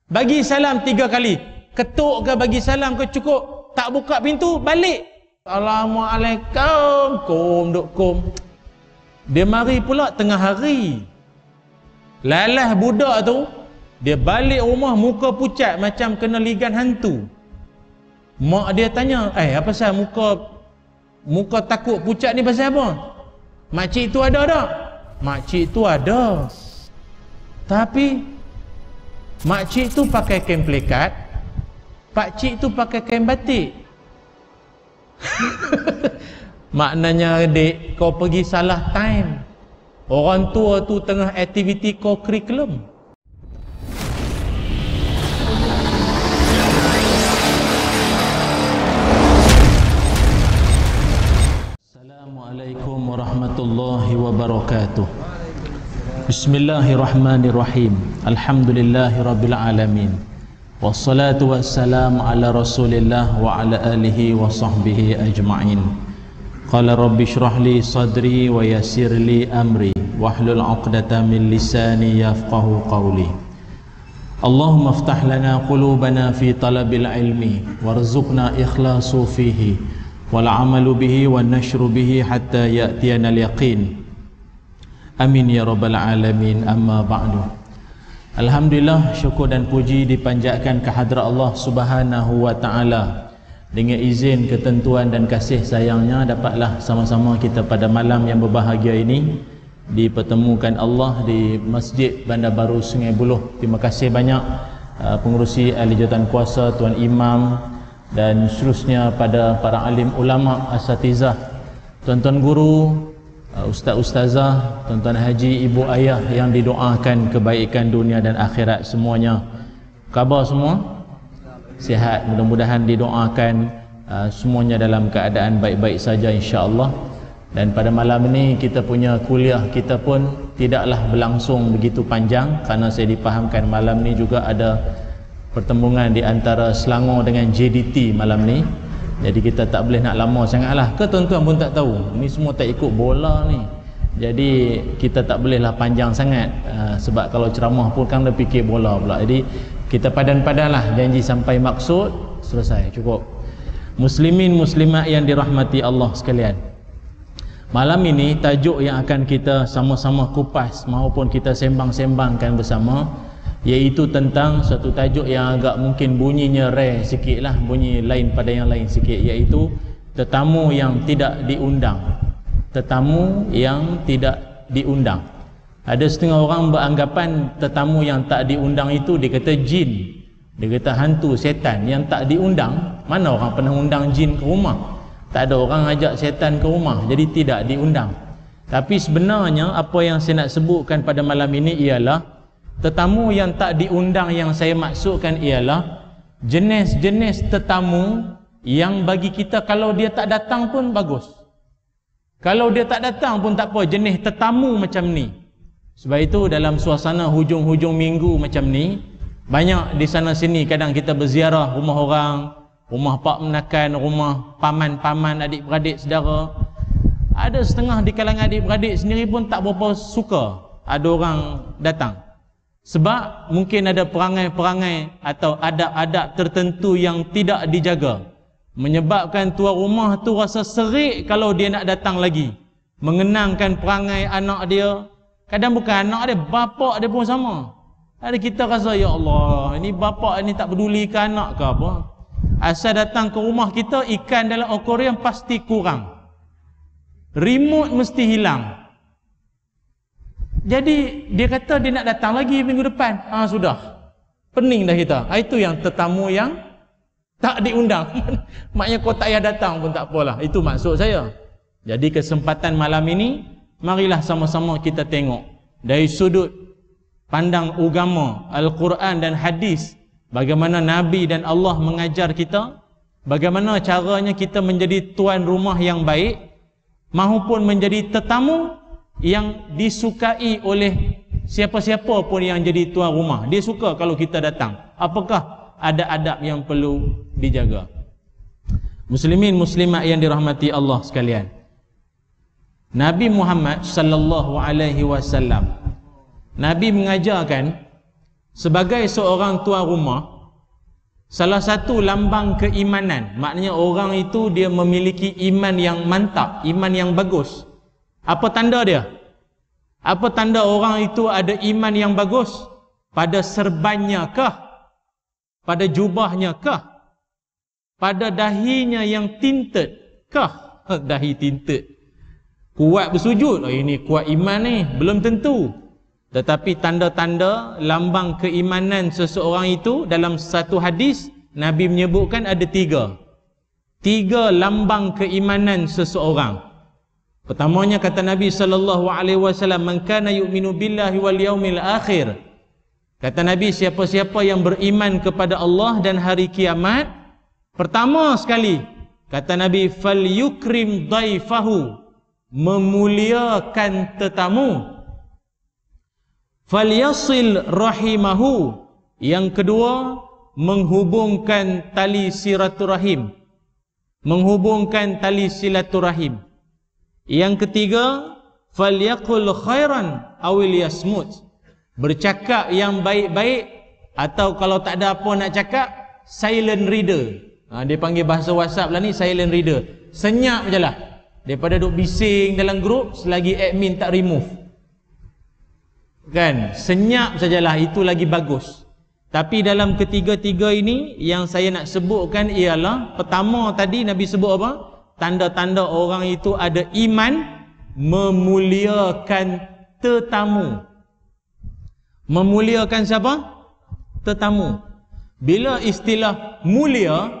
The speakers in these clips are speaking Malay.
Bagi salam 3 kali. Ketuk ke bagi salam ke cukup tak buka pintu, balik. Assalamualaikum. Kum. Dia mari pula tengah hari. Lalah budak tu, dia balik rumah muka pucat macam kena ligan hantu. Mak dia tanya, apa pasal muka takut pucat ni pasal apa? Makcik tu ada tak? Makcik tu ada. Tapi makcik tu pakai kain pelikat, pakcik tu pakai kain batik. Maknanya adik, kau pergi salah time. Orang tua tu tengah aktiviti co-curriculum. Assalamualaikum warahmatullahi wabarakatuh. Bismillahirrahmanirrahim. Alhamdulillahi rabbil alamin. Wassalatu wassalamu ala rasulillah wa ala alihi wa sahbihi ajma'in. Qala rabbi shrah li sadri wa yassir li amri wahlul 'uqdatam min lisani yafqahu qawli. Allahumma iftah lana qulubana fi talabil ilmi warzuqna ikhlasu fihi wal 'amalu bihi wan nashru bihi hatta ya'tiyana al yaqin. Amin ya rabbal alamin. Amma ba'du. Alhamdulillah, syukur dan puji dipanjatkan kehadrat Allah Subhanahu wa taala. Dengan izin, ketentuan dan kasih sayangnya, dapatlah sama-sama kita pada malam yang berbahagia ini dipertemukan Allah di Masjid Bandar Baru Sungai Buloh. Terima kasih banyak pengerusi ahli jawatan kuasa, tuan imam dan seterusnya pada para alim ulama, asatizah, tuan-tuan guru, ustaz-ustazah, tuan-tuan haji, ibu ayah yang didoakan kebaikan dunia dan akhirat semuanya. Khabar semua? Sihat, mudah-mudahan didoakan semuanya dalam keadaan baik-baik saja insya-Allah. Dan pada malam ini kita punya kuliah kita pun tidaklah berlangsung begitu panjang kerana saya dipahamkan malam ni juga ada pertembungan di antara Selangor dengan JDT malam ni. Jadi kita tak boleh nak lama sangatlah. Ke tuan-tuan pun tak tahu, ni semua tak ikut bola ni. Jadi kita tak bolehlah panjang sangat, sebab kalau ceramah pun kan dia fikir bola pula. Jadi kita padan-padanlah, janji sampai maksud selesai, cukup. Muslimin muslimat yang dirahmati Allah sekalian, malam ini tajuk yang akan kita sama-sama kupas maupun kita sembang-sembangkan bersama, iaitu tentang satu tajuk yang agak mungkin bunyinya rare sikit lah, bunyi lain pada yang lain sikit, iaitu tetamu yang tidak diundang. Tetamu yang tidak diundang. Ada setengah orang beranggapan tetamu yang tak diundang itu dia kata jin, dia kata hantu, setan yang tak diundang. Mana orang pernah undang jin ke rumah? Tak ada orang ajak setan ke rumah, jadi tidak diundang. Tapi sebenarnya apa yang saya nak sebutkan pada malam ini ialah tetamu yang tak diundang. Yang saya maksudkan ialah jenis-jenis tetamu yang bagi kita kalau dia tak datang pun bagus, kalau dia tak datang pun tak apa, jenis tetamu macam ni. Sebab itu dalam suasana hujung-hujung minggu macam ni, banyak di sana sini kadang kita berziarah rumah orang, rumah pak menakan, rumah paman-paman, adik-beradik saudara. Ada setengah di kalangan adik-beradik sendiri pun tak berapa suka ada orang datang, sebab mungkin ada perangai-perangai atau adab-adab tertentu yang tidak dijaga, menyebabkan tuan rumah tu rasa serik kalau dia nak datang lagi, mengenangkan perangai anak dia. Kadang bukan anak dia, bapak dia pun sama. Ada kita rasa, ya Allah, ini bapak ni tak peduli ke anak ke apa. Asal datang ke rumah kita, ikan dalam akuarium pasti kurang, remote mesti hilang. Jadi dia kata dia nak datang lagi minggu depan. Sudah, pening dah kita. Itu yang tetamu yang tak diundang. Maknanya kau tak payah datang pun tak apalah. Itu maksud saya. Jadi kesempatan malam ini, marilah sama-sama kita tengok dari sudut pandang agama, Al-Quran dan hadis, bagaimana Nabi dan Allah mengajar kita, bagaimana caranya kita menjadi tuan rumah yang baik maupun menjadi tetamu yang disukai oleh siapa-siapa pun yang jadi tuan rumah. Dia suka kalau kita datang. Apakah ada adab yang perlu dijaga? Muslimin muslimat yang dirahmati Allah sekalian, Nabi Muhammad sallallahu alaihi wasallam, Nabi mengajarkan sebagai seorang tuan rumah, salah satu lambang keimanan, maknanya orang itu dia memiliki iman yang mantap, iman yang bagus. Apa tanda dia? Apa tanda orang itu ada iman yang bagus? Pada serbannya kah? Pada jubahnya kah? Pada dahinya yang tinted kah? Dahi tinted. Kuat bersujud, oh, ini kuat iman ni. Belum tentu. Tetapi tanda-tanda lambang keimanan seseorang itu dalam satu hadis Nabi menyebutkan ada 3 lambang keimanan seseorang. Pertamanya kata Nabi SAW, man kana yu'minu billahi wal yaumil akhir. Kata Nabi, siapa-siapa yang beriman kepada Allah dan hari kiamat, pertama sekali kata Nabi, fal yukrim daifahu, memuliakan tetamu. Fal yasil rahimahu, yang kedua menghubungkan tali silaturahim, menghubungkan tali silaturahim. Yang ketiga, falyaqul khairan awil yasmut, bercakap yang baik-baik, atau kalau tak ada apa nak cakap, silent reader. Dia panggil bahasa WhatsApp lah ni, silent reader. Senyap je lah, daripada duk bising dalam grup selagi admin tak remove. Kan, senyap sajalah, itu lagi bagus. Tapi dalam ketiga-tiga ini yang saya nak sebutkan ialah, pertama tadi Nabi sebut apa? Tanda-tanda orang itu ada iman, memuliakan tetamu. Memuliakan siapa? Tetamu. Bila istilah mulia,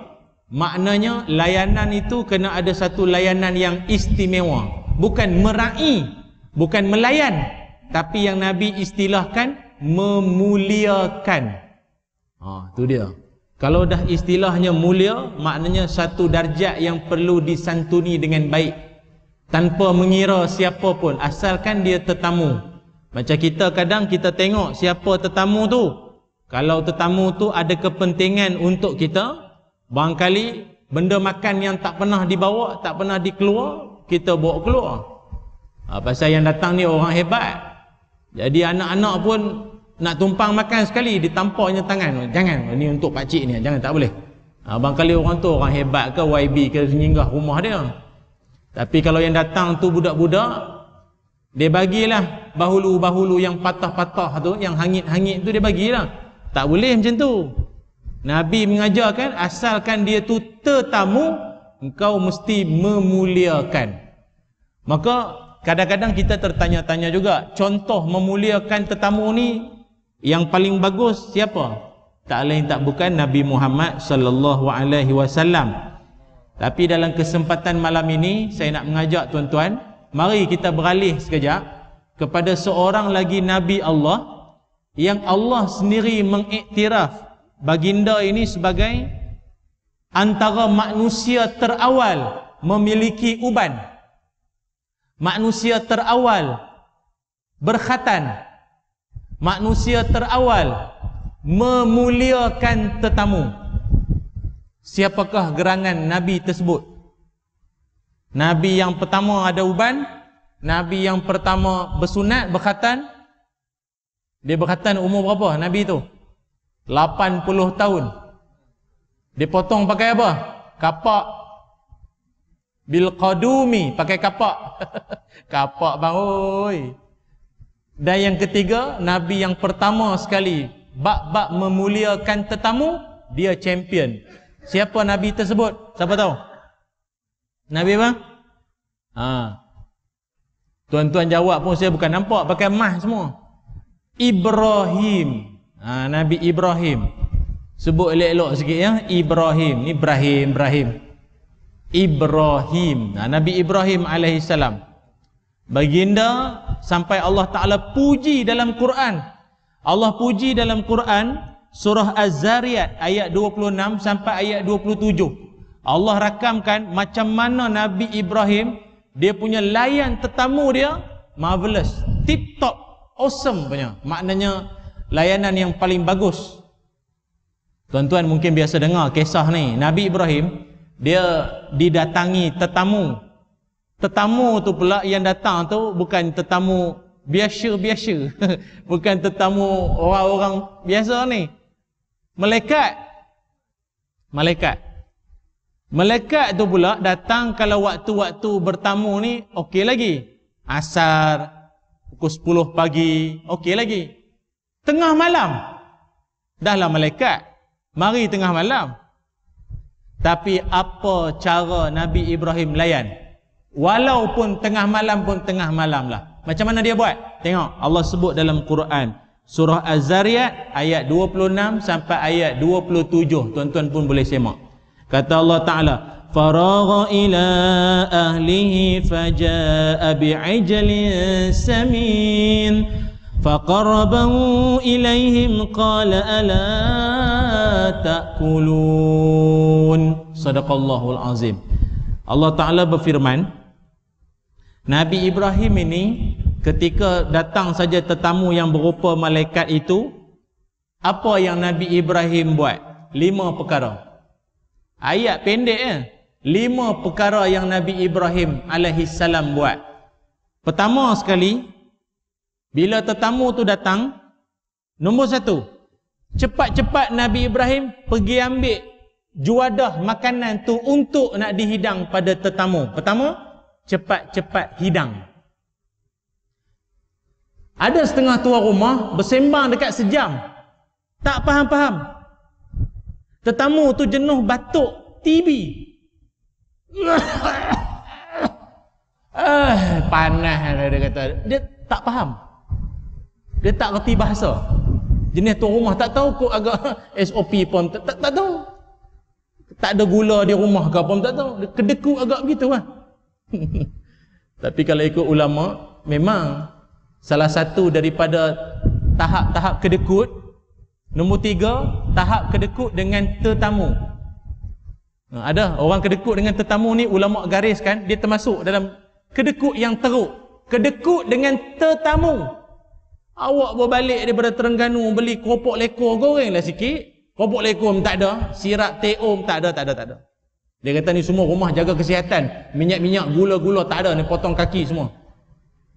maknanya layanan itu kena ada satu layanan yang istimewa. Bukan meraih, bukan melayan, tapi yang Nabi istilahkan memuliakan. Tu dia. Kalau dah istilahnya mulia, maknanya satu darjat yang perlu disantuni dengan baik, tanpa mengira siapa pun, asalkan dia tetamu. Macam kita kadang kita tengok siapa tetamu tu. Kalau tetamu tu ada kepentingan untuk kita, barangkali benda makan yang tak pernah dibawa, tak pernah dikeluar, kita bawa keluar. Pasal yang datang ni orang hebat. Jadi anak-anak pun nak tumpang makan sekali, ditampaknya tangan. Jangan, ni untuk pakcik ni, jangan, tak boleh. Barangkali orang tu orang hebat ke, YB ke, singgah rumah dia. Tapi kalau yang datang tu budak-budak, dia bagilah bahulu-bahulu yang patah-patah tu, yang hangit-hangit tu dia bagilah. Tak boleh macam tu. Nabi mengajarkan, asalkan dia tu tetamu, engkau mesti memuliakan. Maka kadang-kadang kita tertanya-tanya juga, contoh memuliakan tetamu ni yang paling bagus siapa? Tak lain tak bukan Nabi Muhammad sallallahu alaihi wasallam. Tapi dalam kesempatan malam ini saya nak mengajak tuan-tuan, mari kita beralih sekejap kepada seorang lagi Nabi Allah yang Allah sendiri mengiktiraf baginda ini sebagai antara manusia terawal memiliki uban, manusia terawal berkhatan, manusia terawal memuliakan tetamu. Siapakah gerangan Nabi tersebut? Nabi yang pertama ada uban, Nabi yang pertama bersunat, berkhatan. Dia berkhatan umur berapa Nabi tu? 80 tahun. Dia potong pakai apa? Kapak. Bil qadumi, pakai kapak. Kapak bang, oi. Dan yang ketiga, Nabi yang pertama sekali bab-bab memuliakan tetamu, dia champion. Siapa Nabi tersebut? Siapa tahu? Nabi apa? Tuan-tuan jawab pun saya bukan nampak, pakai mah semua. Ibrahim. Nabi Ibrahim. Sebut elok-elok sikit ya. Ibrahim. Ni Ibrahim. Nabi Ibrahim alaihissalam. Baginda sampai Allah Ta'ala puji dalam Quran. Allah puji dalam Quran surah Az-Zariyat ayat 26 sampai ayat 27. Allah rakamkan macam mana Nabi Ibrahim, dia punya layan tetamu dia marvelous, tip top, awesome punya. Maknanya layanan yang paling bagus. Tuan-tuan mungkin biasa dengar kisah ni. Nabi Ibrahim dia didatangi tetamu. Tetamu tu pula yang datang tu bukan tetamu biasa-biasa. Bukan tetamu orang-orang biasa ni. Malaikat. Malaikat tu pula datang kalau waktu-waktu bertamu ni okey lagi. Asar, pukul 10 pagi, okey lagi. Tengah malam, dahlah malaikat. Mari tengah malam. Tapi apa cara Nabi Ibrahim layan? Walaupun tengah malam pun tengah malam lah. Macam mana dia buat? Tengok, Allah sebut dalam Quran. Surah Az-Zariyat ayat 26 sampai ayat 27. Tuan-tuan pun boleh semak. Kata Allah Ta'ala, faragha ila ahlihi faja'a bi'ijlin samin faqarrabahu ilaihim qala ala ta'kulun. Sadaqallahul azim. Allah Ta'ala berfirman, Nabi Ibrahim ini ketika datang saja tetamu yang berupa malaikat itu, apa yang Nabi Ibrahim buat? 5 perkara. Ayat pendek 5 perkara yang Nabi Ibrahim alaihissalam buat. Pertama sekali, bila tetamu tu datang, nombor 1, cepat-cepat Nabi Ibrahim pergi ambil juadah makanan tu untuk nak dihidang pada tetamu. Pertama, cepat-cepat hidang. Ada setengah tuan rumah bersembang dekat sejam, tak faham-faham. Tetamu tu jenuh batuk TB. Panas dia kata. Dia tak faham. Dia tak reti bahasa. Jenis tuan rumah tak tahu kok agak SOP pun tak tahu. Tak ada gula di rumah ke pun tak tahu. Dia kedekut agak begitu lah. Tapi kalau ikut ulama, memang salah satu daripada tahap-tahap kedekut, nombor 3, tahap kedekut dengan tetamu. Ada orang kedekut dengan tetamu ni, ulama gariskan dia termasuk dalam kedekut yang teruk. Kedekut dengan tetamu. Awak berbalik daripada Terengganu beli keropok lekor, gorenglah sikit. Keropok lekor tak ada, sirap teh tak ada. Dia kata ni semua rumah jaga kesihatan, minyak-minyak, gula-gula tak ada, ni potong kaki semua.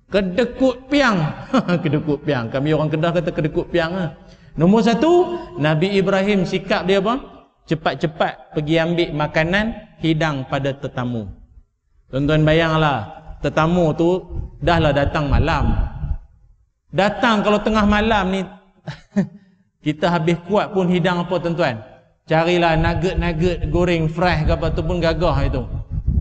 Kedekut piang. Kedekut piang. Kami orang Kedah kata kedekut piang lah. Nombor 1, Nabi Ibrahim sikap dia apa? Cepat-cepat pergi ambil makanan, hidang pada tetamu. Tuan-tuan bayanglah, tetamu tu dahlah datang malam. Datang kalau tengah malam ni, kita habis kuat pun hidang apa tuan-tuan? Carilah nugget-nugget goreng fresh ke apa tu pun gagah itu.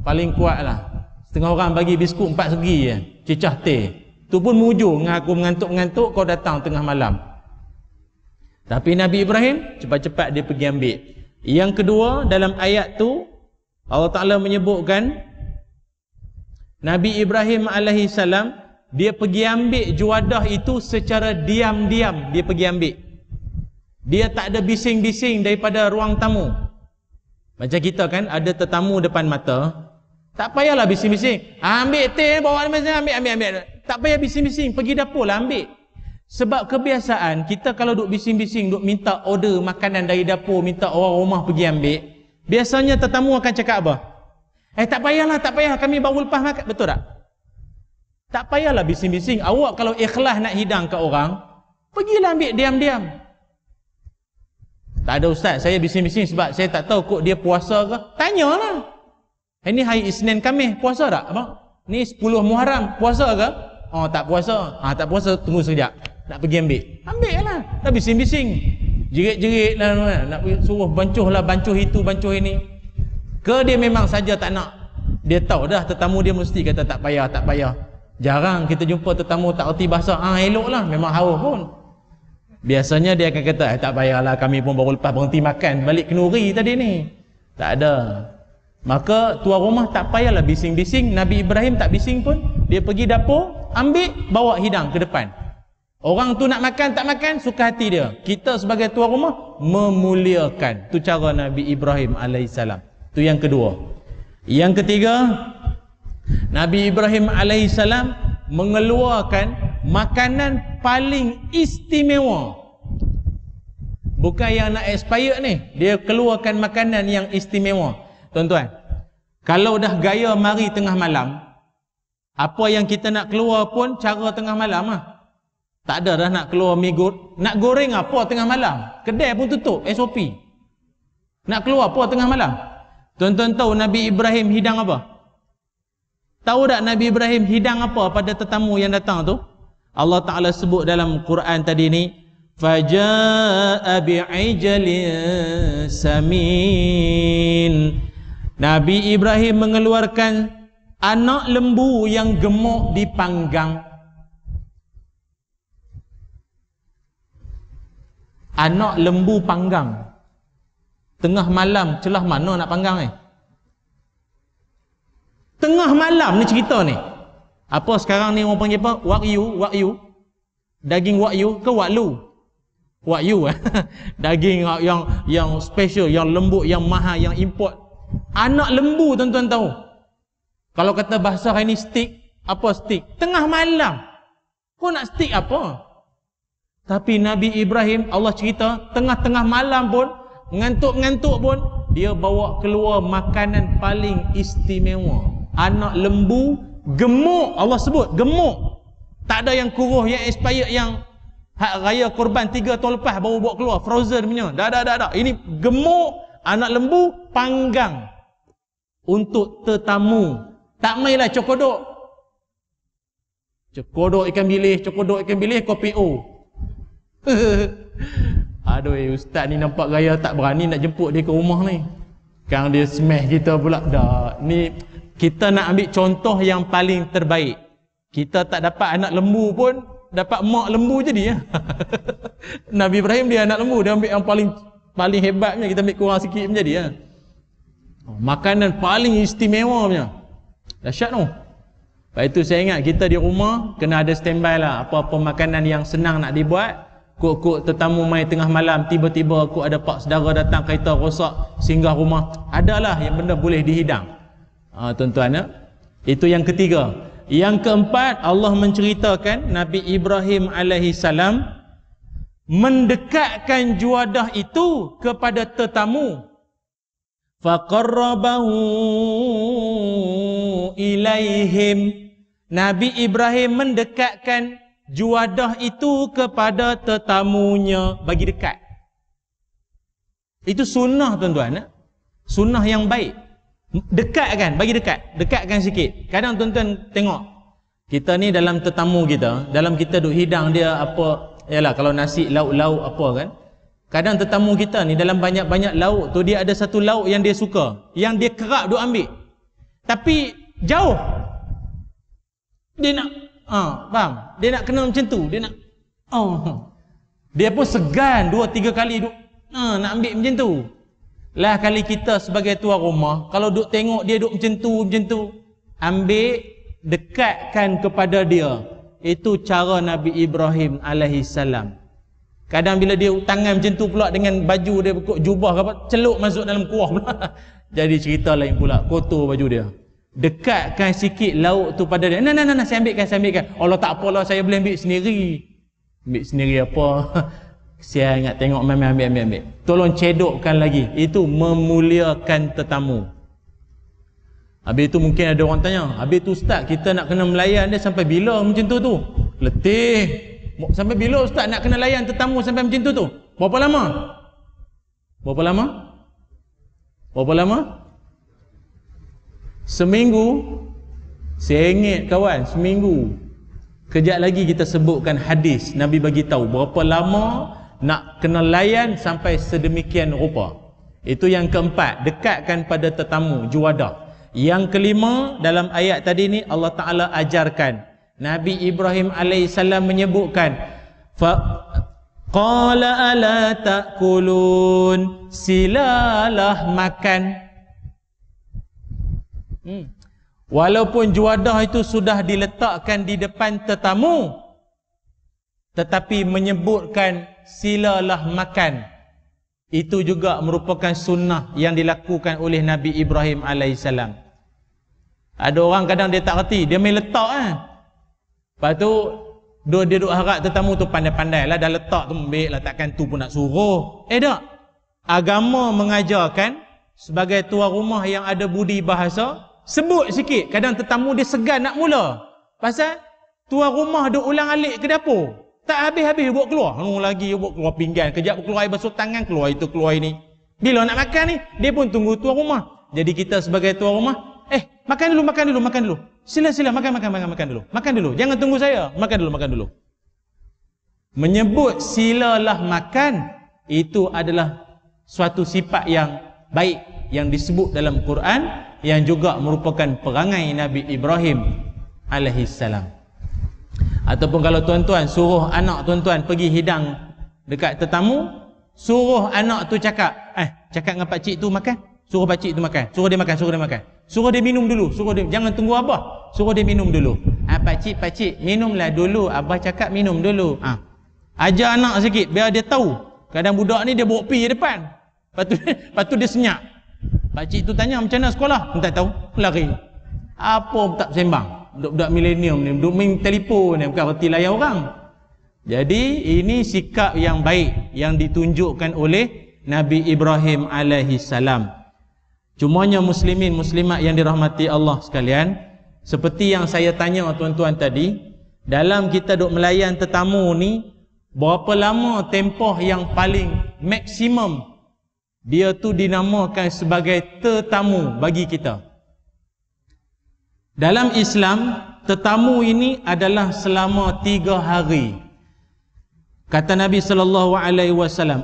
Paling kuat lah. Setengah orang bagi biskut 4 segi je, cecah teh. Tu pun mujur dengan aku mengantuk-mengantuk, kau datang tengah malam. Tapi Nabi Ibrahim cepat-cepat dia pergi ambil. Yang kedua, dalam ayat tu Allah Ta'ala menyebutkan Nabi Ibrahim alaihissalam, dia pergi ambil juadah itu secara diam-diam. Dia pergi ambil. Dia tak ada bising-bising daripada ruang tamu. Macam kita kan, ada tetamu depan mata, tak payahlah bising-bising. Ambil teh, bawa ambil. Tak payah bising-bising, pergi dapur lah ambil. Sebab kebiasaan kita kalau duk bising-bising, duk minta order makanan dari dapur, minta orang rumah pergi ambil, biasanya tetamu akan cakap apa? Tak payah, kami baru lepas makan. Betul tak? Tak payahlah bising-bising. Awak kalau ikhlas nak hidang ke orang, pergilah ambil diam-diam. Tak ada ustaz, saya bising-bising sebab saya tak tahu kok dia puasa ke. Tanyalah. Ini hari Isnin Khamis, puasa tak? Abang? Ni 10 Muharram, puasa ke? Oh, tak puasa. Tak puasa, tunggu sekejap. Nak pergi ambil. Ambil lah. Dah bising-bising. Jerit-jerit lah. Nak suruh bancuh lah, bancuh itu, bancuh ini. Ke dia memang saja tak nak? Dia tahu dah tetamu dia mesti kata tak payah. Jarang kita jumpa tetamu tak erti bahasa. Elok lah. Memang haus pun. Biasanya dia akan kata, tak payahlah, kami pun baru lepas berhenti makan balik kenduri tadi ni. Tak ada. Maka tuan rumah tak payahlah bising-bising. Nabi Ibrahim tak bising pun. Dia pergi dapur, ambil, bawa hidang ke depan. Orang tu nak makan, tak makan, suka hati dia. Kita sebagai tuan rumah memuliakan. Itu cara Nabi Ibrahim alaihissalam. Itu yang kedua. Yang ketiga, Nabi Ibrahim alaihissalam mengeluarkan makanan paling istimewa. Bukan yang nak expired ni. Dia keluarkan makanan yang istimewa. Tuan-tuan, kalau dah gaya mari tengah malam, Apa yang kita nak keluar pun cara tengah malam lah. Tak ada dah nak keluar nak goreng apa tengah malam. Kedai pun tutup, SOP. Nak keluar apa tengah malam. Tuan-tuan tahu Nabi Ibrahim hidang apa? Tahu tak Nabi Ibrahim hidang apa pada tetamu yang datang tu? Allah Ta'ala sebut dalam Quran tadi ni, faja'a bi'ijlin samin. Nabi Ibrahim mengeluarkan anak lembu yang gemuk dipanggang. Anak lembu panggang. Tengah malam, celah mana nak panggang ni? Tengah malam ni cerita ni. Apa sekarang ni orang panggil apa? Wagyu. Daging wagyu ke waklu? Wagyu daging yang special, yang lembut, yang mahal, yang import. Anak lembu tuan-tuan tahu. Kalau kata bahasa hari ni steak, apa steak? Tengah malam. Kau nak steak apa? Tapi Nabi Ibrahim, Allah cerita, tengah-tengah malam pun, ngantuk-ngantuk pun, dia bawa keluar makanan paling istimewa. Anak lembu gemuk, Allah sebut gemuk. Tak ada yang kuruh, yang expired, yang hak raya korban 3 tahun lepas baru bawa keluar, frozen punya. Dah. Ini gemuk, anak lembu panggang untuk tetamu. Tak mainlah cokodok. Cokodok ikan bilis, kopi O. Aduh, ustaz ni nampak gaya tak berani nak jemput dia ke rumah ni. Sekarang dia smash kita pula. Dah, ni kita nak ambil contoh yang paling terbaik. Kita tak dapat anak lembu pun, dapat mak lembu jadi ya. Nabi Ibrahim dia anak lembu, dia ambil yang paling hebatnya, kita ambil kurang sikit menjadi ya. Makanan paling istimewa punya. Dahsyat tu. Lepas itu saya ingat kita di rumah kena ada standby lah. Apa-apa makanan yang senang nak dibuat. Kok tetamu mai tengah malam, tiba-tiba kok ada pak saudara datang, kereta rosak, singgah rumah. Adalah yang benda boleh dihidang. Tuan-tuan ya. Itu yang ketiga. Yang keempat, Allah menceritakan Nabi Ibrahim alaihissalam mendekatkan juadah itu kepada tetamu. Faqarrabahu ilaihim. Nabi Ibrahim mendekatkan juadah itu kepada tetamunya, bagi dekat. Itu sunnah tuan-tuan. Sunnah yang baik. Dekatkan, bagi dekat. Dekatkan sikit. Kadang tuan-tuan tengok, kita ni dalam tetamu kita, dalam kita duk hidang dia apa, yalah kalau nasi, lauk-lauk apa kan. Kadang tetamu kita ni dalam banyak-banyak lauk tu, dia ada satu lauk yang dia suka, yang dia kerap duk ambil. Tapi jauh. Dia nak faham? Dia nak kena macam tu. Dia nak dia pun segan 2-3 kali duk nak ambil macam tu. Lah kali kita sebagai tuan rumah, kalau duk tengok dia duk macam tu, ambil, dekatkan kepada dia. Itu cara Nabi Ibrahim alaihissalam. Kadang bila dia tangan macam tu pula dengan baju dia, jubah ke apa, celup masuk dalam kuah pula. Jadi cerita lain pula, kotor baju dia. Dekatkan sikit lauk tu pada dia. Nah, saya ambilkan. Allah tak apalah, saya boleh ambil sendiri. Ambil sendiri apa? Saya ingat tengok ambil. Tolong cedokkan lagi. Itu memuliakan tetamu. Habis tu mungkin ada orang tanya, habis tu ustaz, kita nak kena melayan dia sampai bila macam tu? Letih. Sampai bila ustaz nak kena layan tetamu sampai macam tu? Berapa lama? Seminggu. Saya ingat kawan, seminggu. Kejap lagi kita sebutkan hadis Nabi bagi tahu berapa lama nak kena layan sampai sedemikian rupa. Itu yang keempat, dekatkan pada tetamu, juadah. Yang kelima, dalam ayat tadi ni Allah Ta'ala ajarkan Nabi Ibrahim alaihissalam menyebutkan qala ala ta'kulun, silalah makan. Walaupun juadah itu sudah diletakkan di depan tetamu, tetapi menyebutkan silalah makan. Itu juga merupakan sunnah yang dilakukan oleh Nabi Ibrahim alaihissalam. Ada orang kadang dia tak reti, dia main letak Lepas tu dia duk harap tetamu tu pandai-pandai lah, dah letak tu ambil lah, takkan tu pun nak suruh. Tak. Agama mengajarkan sebagai tuan rumah yang ada budi bahasa, sebut sikit. Kadang tetamu dia segan nak mula. Pasal tuan rumah duk ulang alik ke dapur. Tak habis-habis buat keluar. Lagi buat keluar pinggan. Kejap keluar air basuh tangan, keluar itu, keluar ini. Bila nak makan ni, dia pun tunggu tuan rumah. Jadi kita sebagai tuan rumah, makan dulu. Sila makan dulu. Makan dulu. Jangan tunggu saya. Makan dulu. Menyebut silalah makan, itu adalah suatu sifat yang baik yang disebut dalam Quran, yang juga merupakan perangai Nabi Ibrahim alaihissalam. Ataupun kalau tuan-tuan suruh anak tuan-tuan pergi hidang dekat tetamu, suruh anak tu cakap dengan pak cik tu makan, suruh pak cik tu makan, suruh dia makan, suruh dia minum dulu, jangan tunggu abah, suruh dia minum dulu. Pak cik minumlah dulu, abah cakap minum dulu. Ajar anak sikit biar dia tahu. Kadang budak ni dia bawa pi depan, lepas tu dia senyap. Pak cik tu tanya macam mana sekolah, tak tahu, lari. Apa tak sembang. Budak-budak milenium ni duk main telefon ni, bukan reti layan orang. Jadi ini sikap yang baik yang ditunjukkan oleh Nabi Ibrahim alaihi salam. Cumanya muslimin muslimat yang dirahmati Allah sekalian, seperti yang saya tanya tuan-tuan tadi, dalam kita duk melayan tetamu ni, berapa lama tempoh yang paling maksimum dia tu dinamakan sebagai tetamu bagi kita? Dalam Islam, tetamu ini adalah selama 3 hari. Kata Nabi SAW,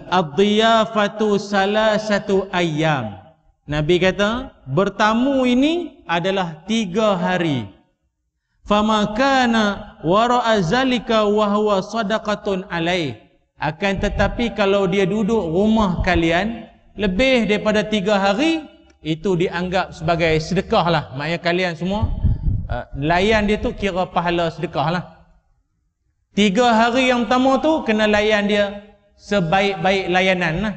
ad-diyafatu salasatu ayyam. Nabi kata, bertamu ini adalah 3 hari. Fama kana wara'a zalika wa huwa sadaqatun alaih. Akan tetapi kalau dia duduk rumah kalian lebih daripada 3 hari, itu dianggap sebagai sedekah lah. Maknanya kalian semua layan dia tu kira pahala sedekah lah. 3 hari yang pertama tu kena layan dia sebaik-baik layanan lah.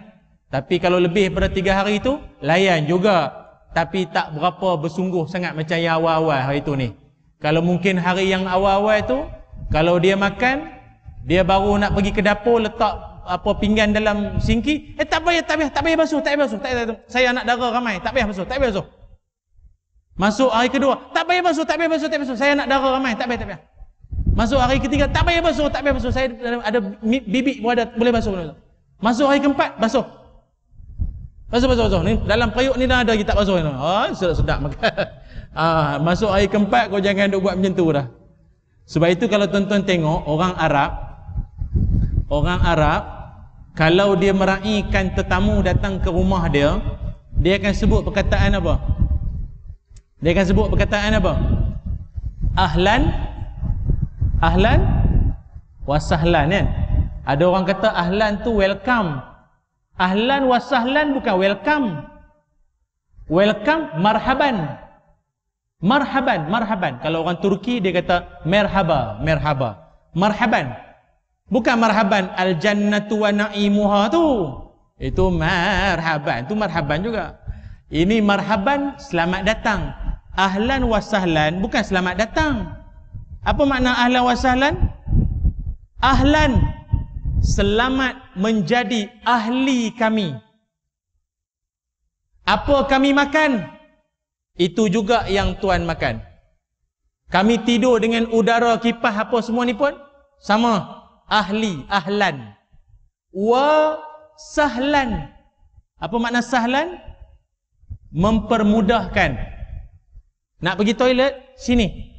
Tapi kalau lebih daripada 3 hari tu, layan juga, tapi tak berapa bersungguh sangat macam yang awal-awal hari tu ni. Kalau mungkin hari yang awal-awal tu, kalau dia makan, dia baru nak pergi ke dapur, letak pinggan dalam sinki, tak payah basuh, saya anak dara ramai, tak payah basuh. Masuk hari kedua, tak payah basuh, saya nak darah ramai, tak payah. Masuk hari ketiga, tak payah basuh, saya ada bibik pun ada, boleh basuh. Masuk hari keempat, basuh. Ni dalam periuk ni dah ada kita basuh. Sedap makan. Masuk hari keempat, kau jangan duk buat macam tu dah. Sebab itu kalau tuan-tuan tengok orang Arab kalau dia meraihkan tetamu datang ke rumah dia akan sebut perkataan apa? Ahlan wa sahlan kan? Ada orang kata ahlan tu welcome. Ahlan wa sahlan bukan welcome. Welcome marhaban. Kalau orang Turki dia kata merhaba. Marhaban. Bukan marhaban al jannatu wa na'imuha tu. Itu marhaban juga. Ini marhaban selamat datang. Ahlan wa sahlan bukan selamat datang. Apa makna ahlan wa sahlan? Ahlan, selamat menjadi ahli kami. Apa kami makan? Itu juga yang tuan makan. Kami tidur dengan udara kipas apa semua ni pun sama. Ahli, ahlan. Wa sahlan. Apa makna sahlan? Mempermudahkan. Nak pergi toilet, sini.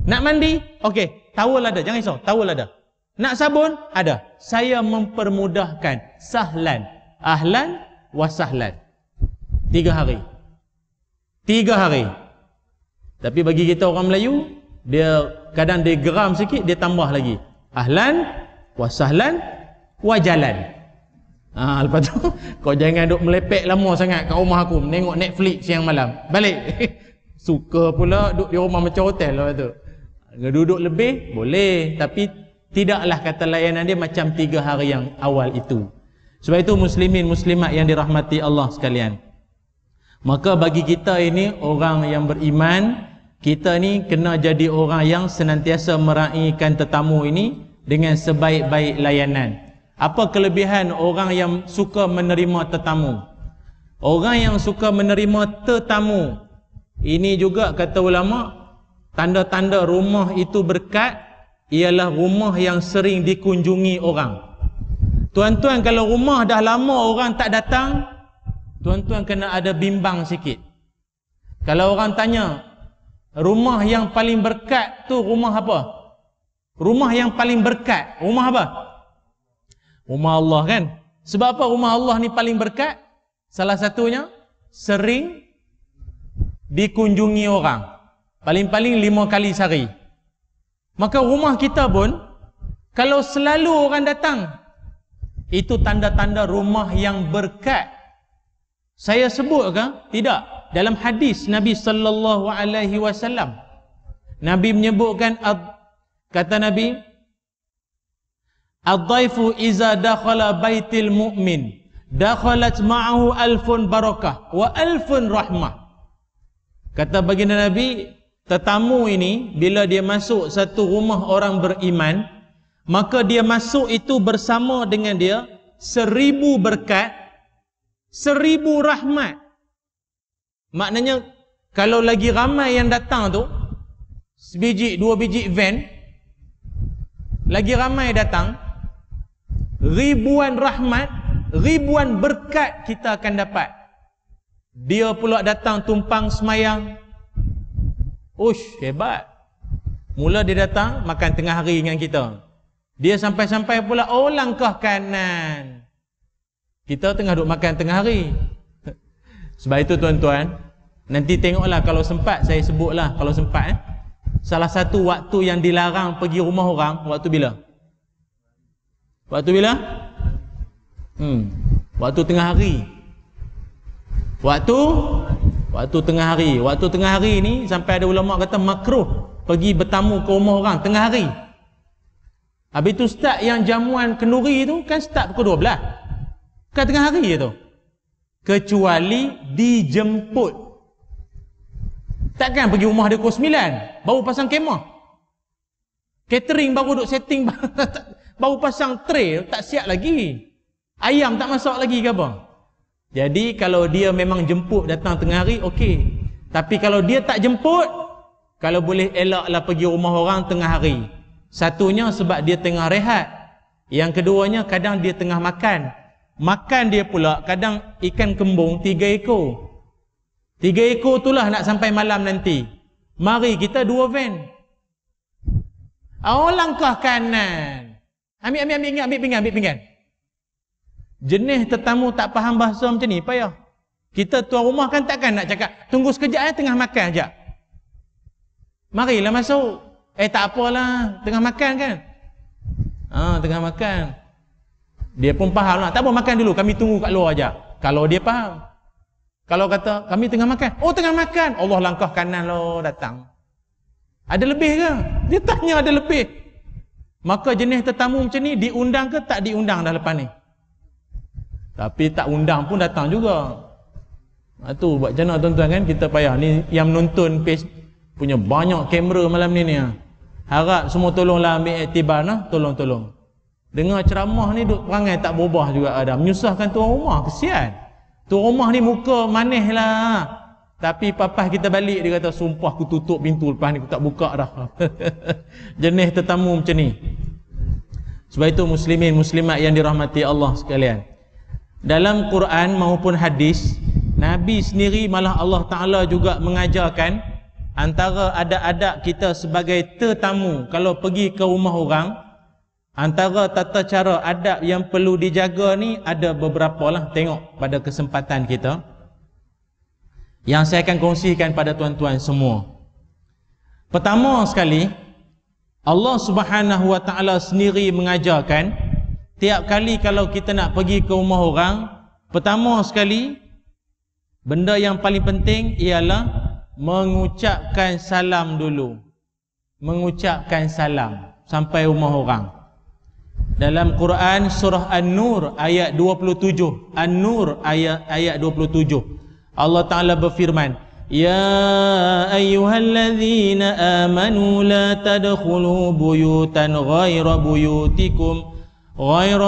Nak mandi, okey, towel ada, jangan risau, towel ada. Nak sabun, ada. Saya mempermudahkan. Sahlan. Ahlan wa sahlan. 3 hari. Tapi bagi kita orang Melayu, dia kadang dia geram sikit, dia tambah lagi. Ahlan wa sahlan wa jalan. Lepas tu kau jangan duk melepek lama sangat kat rumah aku menengok Netflix siang malam. Balik. Suka pula duduk di rumah macam hotel lah tu. Duduk lebih boleh, tapi tidaklah kata layanan dia macam 3 hari yang awal itu. Sebab itu muslimin muslimat yang dirahmati Allah sekalian, maka bagi kita ini orang yang beriman, kita ni kena jadi orang yang senantiasa meraihkan tetamu ini dengan sebaik-baik layanan. Apa kelebihan orang yang suka menerima tetamu? Orang yang suka menerima tetamu ini juga kata ulama tanda-tanda rumah itu berkat ialah rumah yang sering dikunjungi orang. Tuan-tuan, kalau rumah dah lama orang tak datang, tuan-tuan kena ada bimbang sikit. Kalau orang tanya, rumah yang paling berkat tu rumah apa? Rumah yang paling berkat, rumah apa? Rumah Allah kan? Sebab apa rumah Allah ni paling berkat? Salah satunya, sering dikunjungi orang. Paling-paling 5 kali sehari. Maka rumah kita pun, kalau selalu orang datang, itu tanda-tanda rumah yang berkat. Saya sebut ke? Tidak. Dalam hadis Nabi sallallahu alaihi wasallam, Nabi menyebutkan, kata Nabi, ad-dhaifu iza dakhala baitil mu'min dakhalat ma'ahu alfun barakah wa alfun rahmah. Kata baginda Nabi, tetamu ini bila dia masuk satu rumah orang beriman, maka dia masuk itu bersama dengan dia 1000 berkat, 1000 rahmat. Maknanya kalau lagi ramai yang datang tu, sebiji 2 biji van, lagi ramai datang, ribuan rahmat, ribuan berkat kita akan dapat. Dia pula datang tumpang semayang. Ush, hebat. Mula dia datang makan tengah hari dengan kita. Dia sampai-sampai pula, oh langkah kanan. Kita tengah duk makan tengah hari. Sebab itu tuan-tuan, nanti tengoklah kalau sempat, saya sebutlah kalau sempat. Salah satu waktu yang dilarang pergi rumah orang, waktu bila? Waktu bila? Waktu tengah hari. Waktu tengah hari. Waktu tengah hari ni sampai ada ulama kata makruh pergi bertamu ke rumah orang tengah hari. Habis tu start yang jamuan kenduri tu kan start pukul 12. Kan tengah hari tu. Kecuali dijemput. Takkan pergi rumah dia pukul 9 baru pasang kemah. Catering baru duk setting baru pasang tray, tak siap lagi. Ayam tak masak lagi ke apa? Jadi kalau dia memang jemput datang tengah hari, okey. Tapi kalau dia tak jemput, kalau boleh elaklah pergi rumah orang tengah hari. Satunya sebab dia tengah rehat. Yang keduanya kadang dia tengah makan. Makan dia pula kadang ikan kembung 3 ekor. 3 ekor itulah nak sampai malam nanti. Mari kita 2 van. Oh, langkah kanan. Ambil pinggan. Jenis tetamu tak faham bahasa macam ni payah. Kita tuan rumah kan takkan nak cakap tunggu sekejap tengah makan sekejap. Marilah masuk. Tak apalah, tengah makan kan. Tengah makan. Dia pun faham lah. Tak apa, makan dulu, kami tunggu kat luar aja. Kalau dia faham. Kalau kata kami tengah makan, oh tengah makan, Allah langkah kanan lo datang. Ada lebih ke? Dia tanya ada lebih. Maka jenis tetamu macam ni diundang ke tak diundang dah lepas ni? Tapi tak undang pun datang juga. Tu buat macam mana tuan-tuan kan, kita payah. Ni yang menonton punya banyak kamera malam ni ni. Harap semua tolonglah ambil iktibar nah, tolong. Dengar ceramah ni duk perangai tak berubah juga ada. Menyusahkan tuan rumah, kesian. Tuan rumah ni muka manis lah. Tapi papah kita balik dia kata sumpah aku tutup pintu lepas ni aku tak buka dah. Jenis tetamu macam ni. Sebab itu muslimin muslimat yang dirahmati Allah sekalian. Dalam Quran maupun hadis, Nabi sendiri malah Allah Ta'ala juga mengajarkan antara adab-adab kita sebagai tetamu kalau pergi ke rumah orang, antara tata cara adab yang perlu dijaga ni ada beberapa lah. Tengok pada kesempatan kita yang saya akan kongsikan pada tuan-tuan semua. Pertama sekali, Allah Subhanahu Wa Ta'ala sendiri mengajarkan tiap kali kalau kita nak pergi ke rumah orang, pertama sekali benda yang paling penting ialah mengucapkan salam dulu. Mengucapkan salam sampai rumah orang. Dalam Quran surah An-Nur ayat 27, An-Nur ayat 27, Allah Ta'ala berfirman, Ya ayyuhalladzina amanu la tadkhulu buyutan ghaira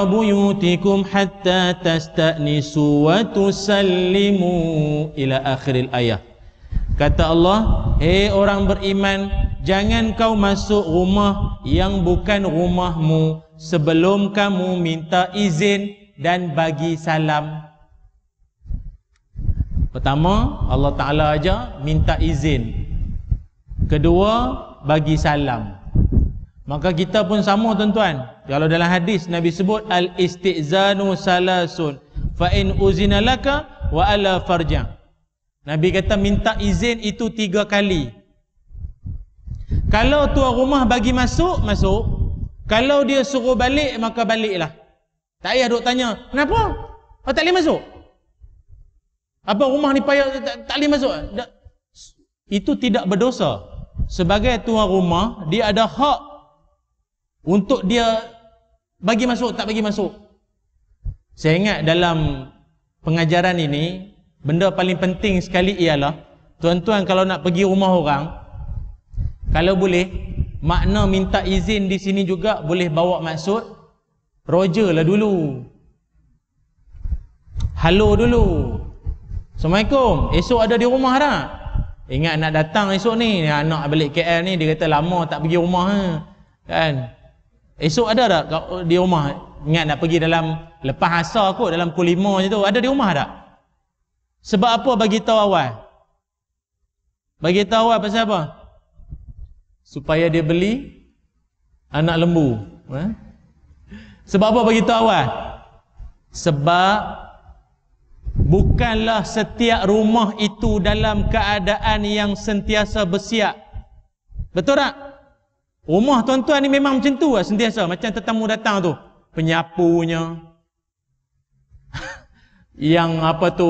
buyutikum hatta tasta'nisu wa tusallimu ila akhiril ayat. Kata Allah, hei orang beriman, jangan kau masuk rumah yang bukan rumahmu sebelum kamu minta izin dan bagi salam. Pertama, Allah Ta'ala aja minta izin. Kedua, bagi salam. Maka kita pun sama tuan-tuan. Kalau dalam hadis Nabi sebut al-istizanu salasun fa in uzina laka wa ala farja. Nabi kata minta izin itu 3 kali. Kalau tuan rumah bagi masuk, masuk. Kalau dia suruh balik, maka baliklah. Tak payah duk tanya, kenapa? Oh, tak boleh masuk? Apa rumah ni payah tak boleh masuk? Itu tidak berdosa. Sebagai tuan rumah, dia ada hak untuk dia bagi masuk, tak bagi masuk. Saya ingat dalam pengajaran ini, benda paling penting sekali ialah, tuan-tuan kalau nak pergi rumah orang, kalau boleh, makna minta izin di sini juga boleh bawa maksud roger lah dulu. Halo dulu. Assalamualaikum, esok ada di rumah tak? Ingat nak datang esok ni, anak balik KL ni, dia kata lama tak pergi rumah kan? Esok ada tak di rumah? Ingat nak pergi dalam lepas asar kot, dalam pukul 5 je tu, ada di rumah tak? Sebab apa bagi tahu awal? Bagi tahu awal pasal apa? Supaya dia beli anak lembu. Sebab apa bagi tahu awal? Sebab bukanlah setiap rumah itu dalam keadaan yang sentiasa bersiap. Betul tak? Rumah tuan-tuan ni memang macam tu lah, sentiasa. Macam tetamu datang tu, penyapunya, yang apa tu,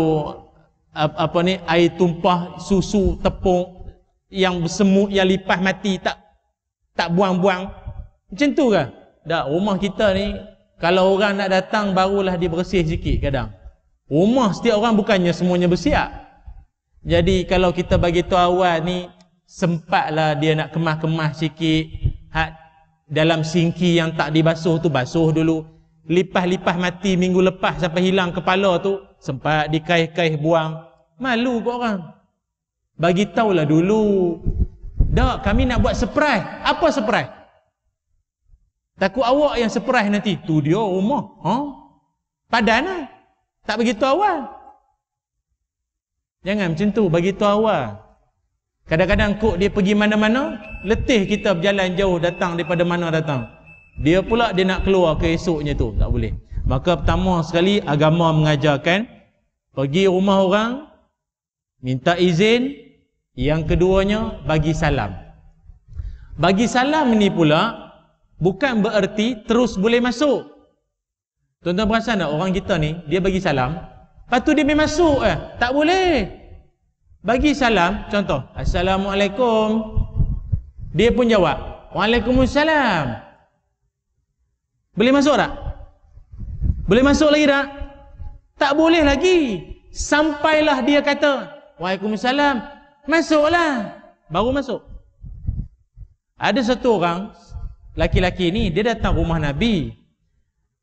apa ni, air tumpah, susu, tepung, yang bersemut, yang lipas mati, tak buang-buang. Macam tu ke? Tak, rumah kita ni, kalau orang nak datang, barulah dia bersih sikit kadang. Rumah setiap orang bukannya semuanya bersiap. Jadi kalau kita bagi tahu awal ni, sempatlah dia nak kemas-kemas sikit. Dalam singki yang tak dibasuh tu, basuh dulu. Lipas-lipas mati minggu lepas sampai hilang kepala tu, sempat dikaih-kaih buang. Malu kau orang. Bagi tahulah dulu. Tak, kami nak buat surprise. Apa surprise? Takut awak yang surprise nanti. Tu dia rumah. Padan lah. Tak begitu awal. Jangan macam tu, bagi tahu awal. Kadang-kadang kok dia pergi mana-mana, letih kita berjalan jauh datang daripada mana datang. Dia pula dia nak keluar ke esoknya tu, tak boleh. Maka pertama sekali agama mengajarkan pergi rumah orang, minta izin. Yang keduanya bagi salam. Bagi salam ni pula bukan bererti terus boleh masuk. Tuan-tuan perasan tak orang kita ni, dia bagi salam, lepas tu dia boleh masuk tak boleh. Bagi salam, contoh, Assalamualaikum. Dia pun jawab, Waalaikumsalam. Boleh masuk tak? Boleh masuk lagi tak? Tak boleh lagi. Sampailah dia kata, Waalaikumsalam, masuklah. Baru masuk. Ada satu orang, laki-laki ni, dia datang rumah Nabi.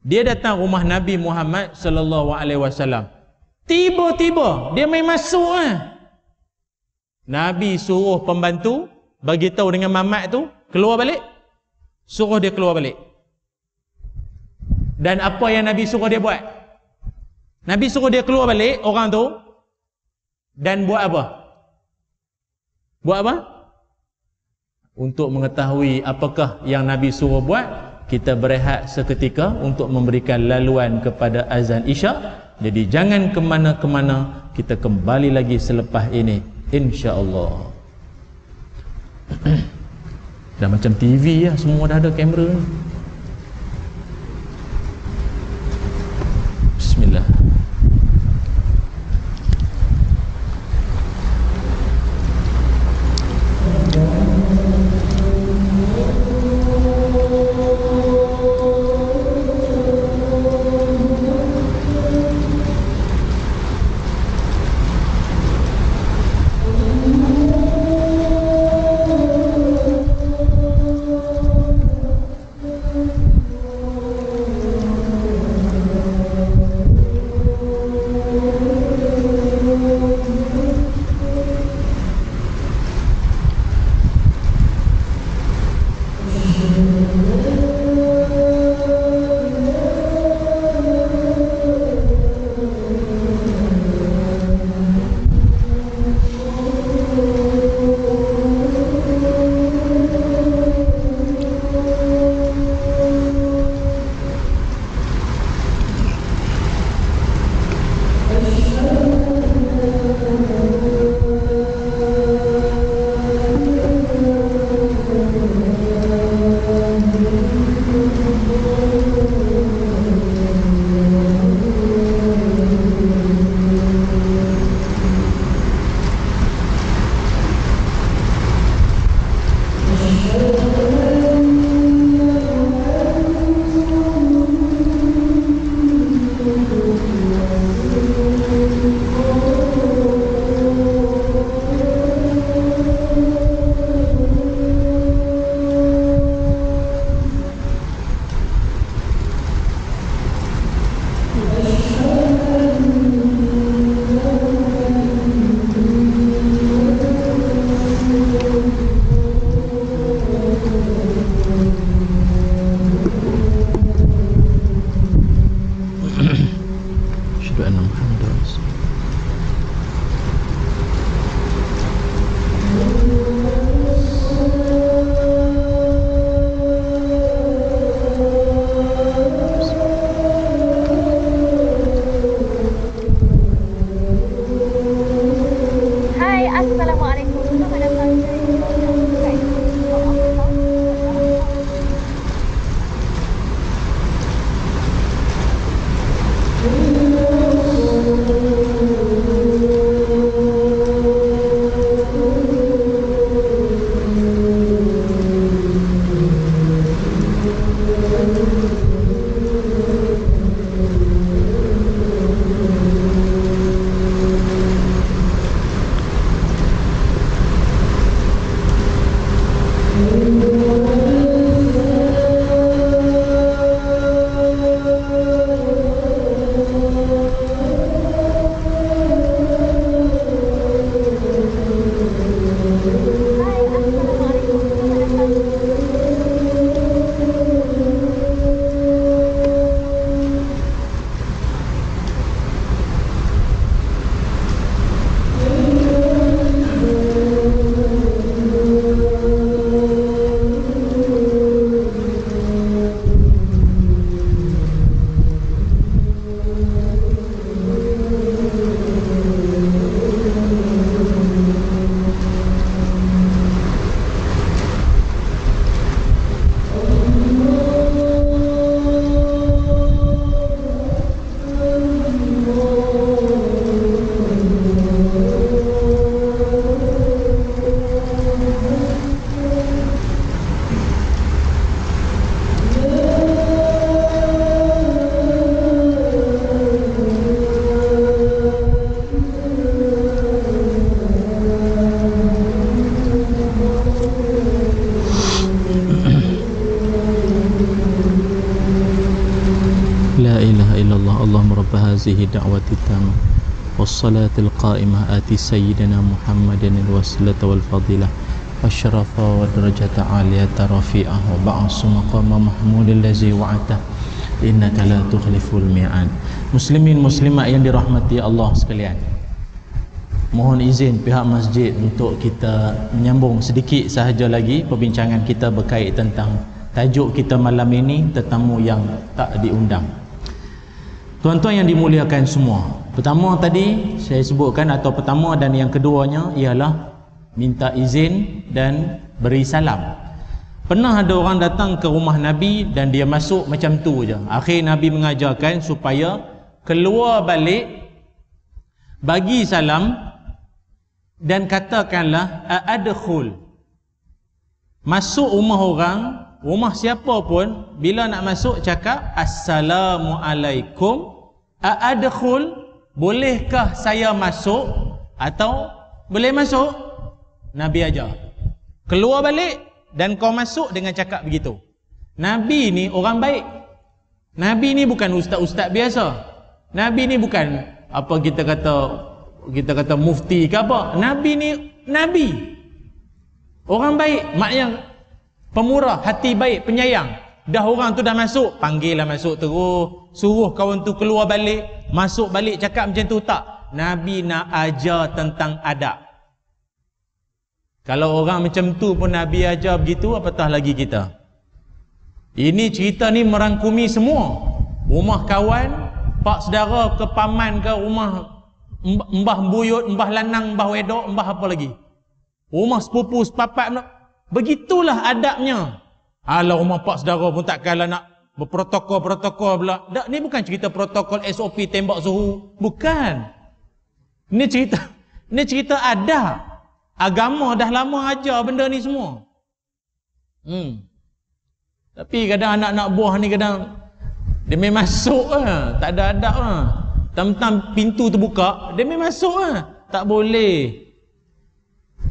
Dia datang rumah Nabi Muhammad sallallahu alaihi wasallam. Tiba-tiba dia main masuk Nabi suruh pembantu bagi tahu dengan mamat tu keluar balik. Suruh dia keluar balik. Dan apa yang Nabi suruh dia buat? Nabi suruh dia keluar balik orang tu dan buat apa? Buat apa? Untuk mengetahui apakah yang Nabi suruh buat, kita berehat seketika untuk memberikan laluan kepada azan Isyak. Jadi jangan ke mana-ke-mana, kita kembali lagi selepas ini insya-Allah. Dah macam TV lah, semua dah ada kamera. Bismillah. هذه دعوة التامة والصلاة القائمة آتي سيدنا محمد الوسيلة والفضيلة والشرف والدرجة عالية رفيعة وبعث مقام محمود الذي وعدته innaka la tukhliful mi'ad. Muslimin muslimat yang dirahmati Allah sekalian, mohon izin pihak masjid untuk kita menyambung sedikit sahaja lagi perbincangan kita berkait tentang tajuk kita malam ini, tetamu yang tak diundang. Tuan-tuan yang dimuliakan semua, pertama tadi saya sebutkan, atau pertama dan yang keduanya ialah minta izin dan beri salam. Pernah ada orang datang ke rumah Nabi dan dia masuk macam tu je. Akhir Nabi mengajarkan supaya keluar balik, bagi salam dan katakanlah adkhul. Masuk rumah orang, rumah siapa pun, bila nak masuk cakap assalamualaikum, adkhul, bolehkah saya masuk? Atau boleh masuk? Nabi ajar. Keluar balik dan kau masuk dengan cakap begitu. Nabi ni orang baik. Nabi ni bukan ustaz-ustaz biasa. Nabi ni bukan apa kita kata mufti ke apa. Nabi ni nabi. Orang baik, maknanya pemurah, hati baik, penyayang. Dah orang tu dah masuk, panggillah masuk terus, suruh kawan tu keluar balik, masuk balik cakap macam tu tak. Nabi nak ajar tentang adab. Kalau orang macam tu pun Nabi ajar begitu, apatah lagi kita. Ini cerita ni merangkumi semua. Rumah kawan, pak saudara ke paman ke, rumah mbah buyut, mbah lanang, mbah wedok, mbah apa lagi. Rumah sepupu sepapat, begitulah adabnya. Alah rumah pak saudara pun tak kalah nak berprotokol-protokol pula. Tak, ni bukan cerita protokol SOP tembak suhu. Bukan. Ni cerita adab. Agama dah lama ajar benda ni semua. Tapi kadang anak-anak buah ni kadang dia main masuk lah. Tak ada adab lah. Tam-tam pintu terbuka, dia main masuk lah. Tak boleh.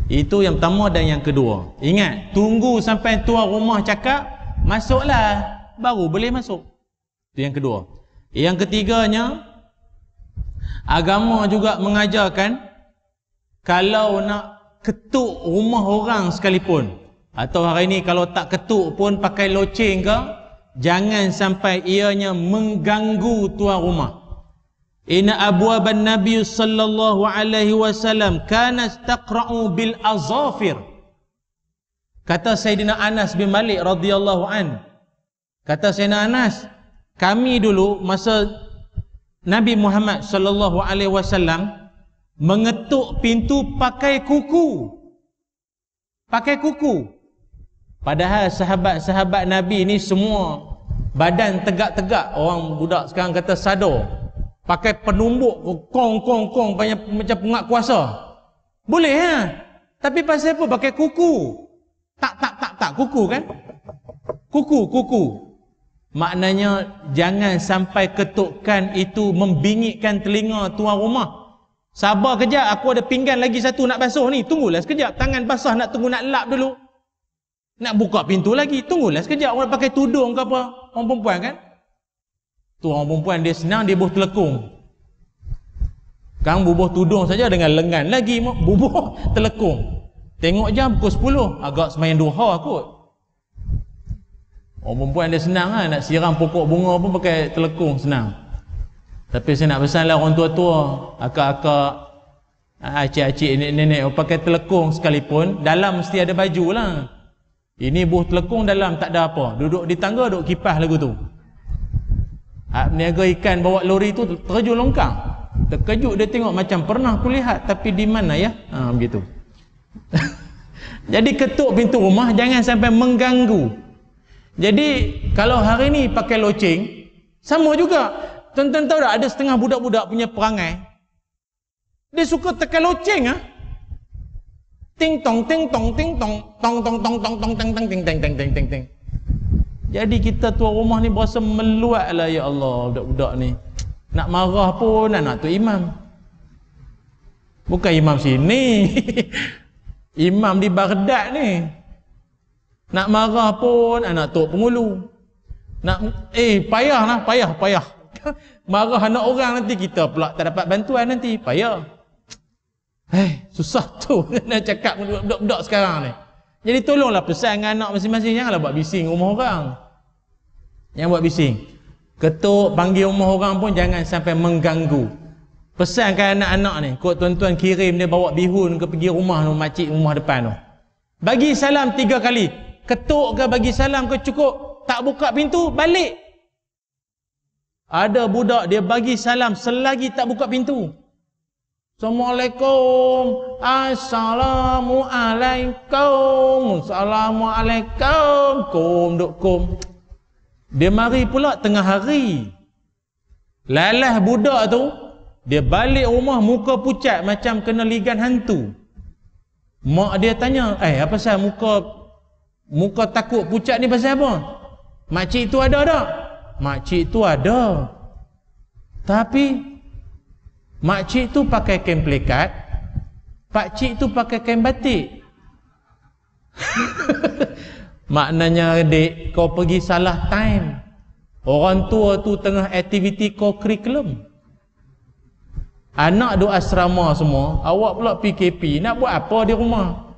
Itu yang pertama dan yang kedua. Ingat, tunggu sampai tuan rumah cakap, masuklah, baru boleh masuk. Itu yang kedua. Yang ketiganya, agama juga mengajarkan kalau nak ketuk rumah orang sekalipun, atau hari ini kalau tak ketuk pun pakai loceng ke, jangan sampai ianya mengganggu tuan rumah. Inna abwaban Nabi sallallahu alaihi wasallam kana taqra'u bil azafir. Kata Sayyidina Anas bin Malik radhiyallahu an. Kata Sayyidina Anas, kami dulu masa Nabi Muhammad sallallahu alaihi wasallam mengetuk pintu pakai kuku. Pakai kuku. Padahal sahabat-sahabat Nabi ni semua badan tegak-tegak. Orang budak sekarang kata sadar. Pakai penumbuk kong macam pengak kuasa. Boleh ha? Tapi pasal apa pakai kuku? Tak kuku kan? Kuku. Maknanya jangan sampai ketukan itu membingitkan telinga tuan rumah. Sabar kejap, aku ada pinggan lagi satu nak basuh ni. Tunggulah sekejap, tangan basah nak tunggu nak lap dulu. Nak buka pintu lagi, tunggulah sekejap. Orang pakai tudung ke apa? Orang perempuan kan? Tu orang perempuan dia senang, dia bubuh telekung. Sekarang bubuh tudung saja dengan lengan lagi bubuh telekung. Tengok jam pukul 10, agak sembahyang duha kot. Orang perempuan dia senang lah, nak siram pokok bunga pun pakai telekung, senang. Tapi saya nak pesan lah orang tua-tua, akak-akak, acik-acik, nenek-nenek pakai telekung sekalipun, dalam mesti ada baju lah. Ini bubuh telekung, dalam tak ada apa. Duduk di tangga, duduk kipas lagu tu. Peniaga ikan bawa lori tu terjun longkang. Terkejut dia tengok, macam pernah kulihat tapi di mana ya? Begitu. Jadi ketuk pintu rumah jangan sampai mengganggu. Jadi kalau hari ni pakai loceng, sama juga. Tuan-tuan tahu tak, ada setengah budak-budak punya perangai, dia suka tekan loceng ah. Ting tong ting tong ting tong tong tong tong tong tong teng teng ting teng teng teng teng teng. Jadi kita tuan rumah ni berasa meluat lah, ya Allah, budak-budak ni. Nak marah pun anak tu imam. Bukan imam sini. Imam di Baghdad ni. Nak marah pun anak tu pengulu. Nak payah. Marah anak orang nanti kita pula tak dapat bantuan nanti, payah. Susah tu nak cakap budak-budak sekarang ni. Jadi tolonglah pesan dengan anak masing-masing, janganlah buat bising rumah orang. Yang buat bising. Ketuk, panggil rumah orang pun jangan sampai mengganggu. Pesankan anak-anak ni, kok tuan-tuan kirim dia bawa bihun ke pergi rumah tu, makcik rumah depan tu. Bagi salam 3 kali. Ketuk ke bagi salam ke cukup tak buka pintu, balik. Ada budak dia bagi salam selagi tak buka pintu. Assalamualaikum, Assalamualaikum, Assalamualaikum, kum. Dia mari pula tengah hari. Lalah budak tu, dia balik rumah muka pucat macam kena ligan hantu. Mak dia tanya, apa pasal muka takut pucat ni pasal apa? Makcik tu ada tak? Makcik tu ada. Tapi makcik tu pakai kain pelikat, pakcik tu pakai kain batik. Maknanya adik, kau pergi salah time. Orang tua tu tengah aktiviti co-curriculum. Anak duk asrama semua, awak pula PKP, nak buat apa di rumah?